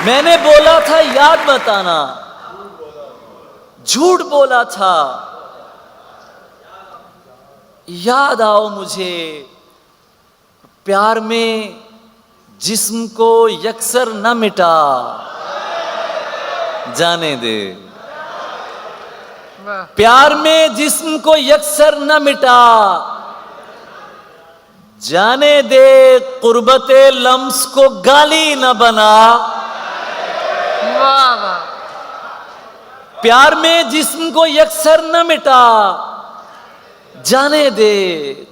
मैंने बोला था याद बताना, झूठ बोला था याद आओ मुझे। प्यार में जिस्म को यकसर न मिटा, जाने दे। प्यार में जिस्म को यकसर न मिटा, जाने दे। कुर्बते लम्स को गाली न बना। वाह वाह। प्यार में जिस्म को यकसर न मिटा, जाने दे।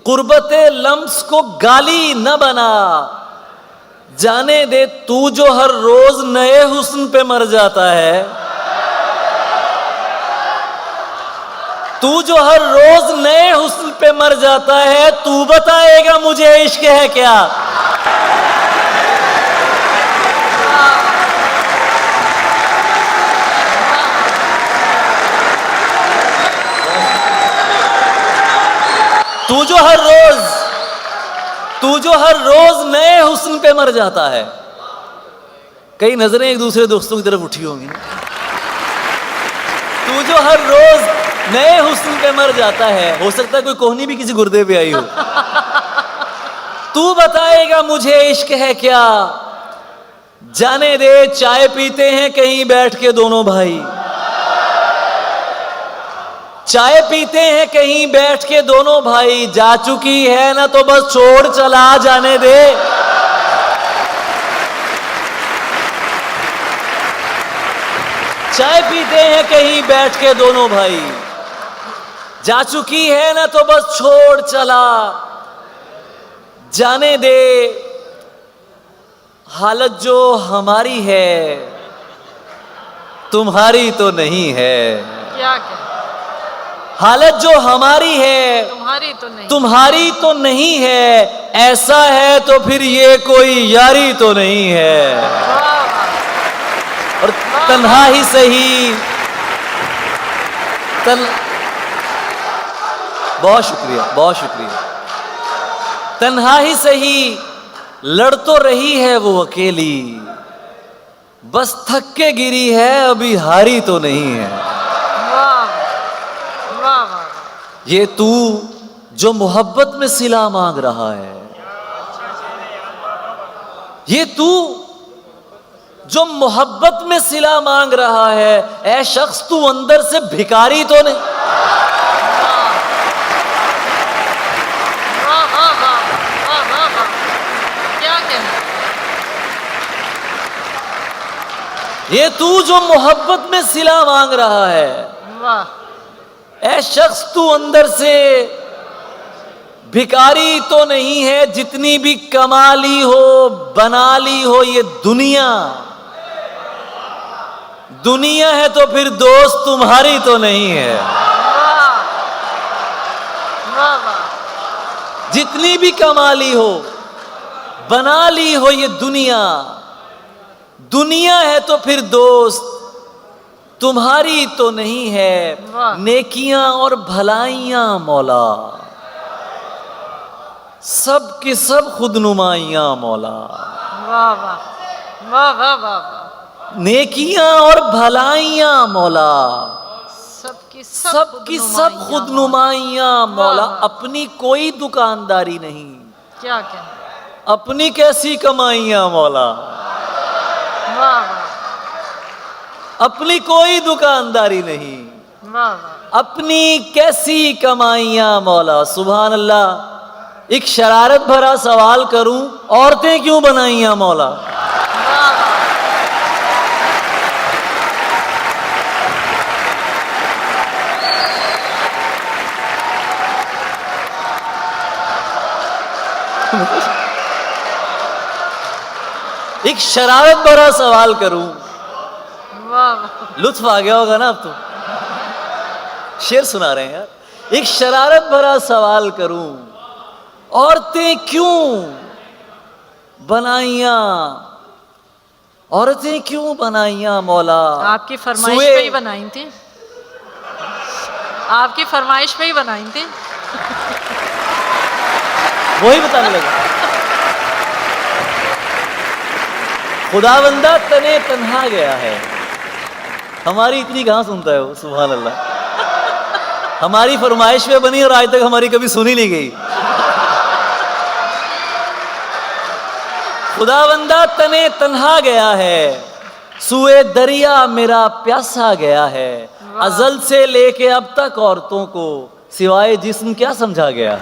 कुर्बते लम्स को गाली न बना, जाने दे। तू जो हर रोज नए हुस्न पे मर जाता है, तू जो हर रोज नए हुस्न पे मर जाता है, तू बताएगा मुझे इश्क है क्या। तू जो हर रोज नए हुस्न पे मर जाता है। कई नजरें एक दूसरे दोस्तों की तरफ उठी होंगी। तू जो हर रोज नए हुस्न पे मर जाता है, हो सकता है कोई कोहनी भी किसी गुर्दे पे आई हो। तू बताएगा मुझे इश्क है क्या, जाने दे। चाय पीते हैं कहीं बैठ के दोनों भाई, चाय पीते हैं कहीं बैठ के दोनों भाई। जा चुकी है ना तो बस छोड़ चला, जाने दे। चाय पीते हैं कहीं बैठ के दोनों भाई, जा चुकी है ना तो बस छोड़ चला, जाने दे। हालत जो हमारी है तुम्हारी तो नहीं है। क्या क्या। हालत जो हमारी है तुम्हारी तो नहीं है। ऐसा है तो फिर ये कोई यारी तो नहीं है। और तन्हा ही सही बहुत शुक्रिया, बहुत शुक्रिया। तन्हा ही सही लड़ तो रही है वो अकेली, बस थक के गिरी है अभी हारी तो नहीं है। ये तू जो मोहब्बत में सिला मांग रहा है, ये तू जो मोहब्बत में सिला मांग रहा है, ऐ शख्स तू अंदर से भिखारी तो नहीं। क्या कहना। ये तू जो मोहब्बत में सिला मांग रहा है, वाह। ऐ शख्स तू अंदर से भिखारी तो नहीं है। जितनी भी कमा ली हो बना ली हो ये दुनिया, दुनिया है तो फिर दोस्त तुम्हारी तो नहीं है। वाह वाह। जितनी भी कमा ली हो बना ली हो ये दुनिया, दुनिया है तो फिर दोस्त तुम्हारी तो नहीं है। नेकियां और भलाइयां मौला, सब की सब खुदनुमाइयां मौला। वाह वाह वाह वाह वाह। नेकियां और भलाइयां मौला, सबकी सब खुदनुमाइयां मौला। अपनी कोई दुकानदारी नहीं, क्या क्या। अपनी कैसी कमाइयां मौला। वाह वाह। अपनी कोई दुकानदारी नहीं, वाह वाह। अपनी कैसी कमाइयां मौला। सुभान अल्लाह। एक शरारत भरा सवाल करूं, औरतें क्यों बनाइयां मौला। एक शरारत भरा सवाल करूं, लुत्फ आ गया होगा ना। अब तो शेर सुना रहे हैं यार। एक शरारत भरा सवाल करूं, औरतें क्यों बनाइयां, औरतें क्यों बनाइयां मौला। आपकी फरमाइश पे ही बनाई थी, आपकी फरमाइश पे ही बनाई थी। वही बताने लगा। खुदावंदा तने तन्हा गया है। हमारी इतनी कहां सुनता है वो, सुभान अल्लाह। हमारी फरमाइश पे बनी और आज तक हमारी कभी सुनी नहीं गई। खुदावंदा तने तन्हा गया है, सुए दरिया मेरा प्यासा गया है। अजल से लेके अब तक औरतों को सिवाय जिस्म क्या समझा गया।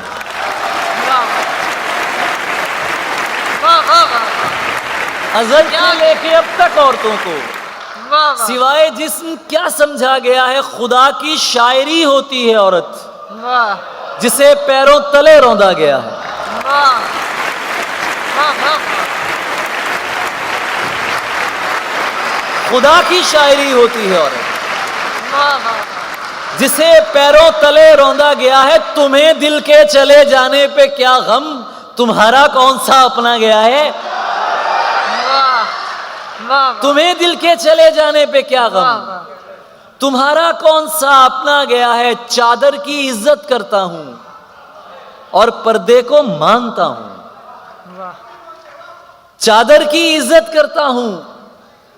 अजल से लेके अब तक औरतों को सिवाय जिस्म क्या समझा गया है। खुदा की शायरी होती है औरत, जिसे पैरों तले रौंदा गया है। खुदा की शायरी होती है औरत, जिसे पैरों तले रौंदा गया है। तुम्हें दिल के चले जाने पे क्या गम, तुम्हारा कौन सा अपना गया है। तुम्हें दिल के चले जाने पे क्या गम, तुम्हारा कौन सा अपना गया है। चादर की इज्जत करता हूं और पर्दे को मानता हूं। चादर की इज्जत करता हूं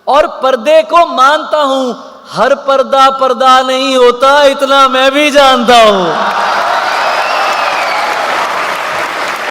और पर्दे को मानता हूं। हर पर्दा पर्दा नहीं होता, इतना मैं भी जानता हूं।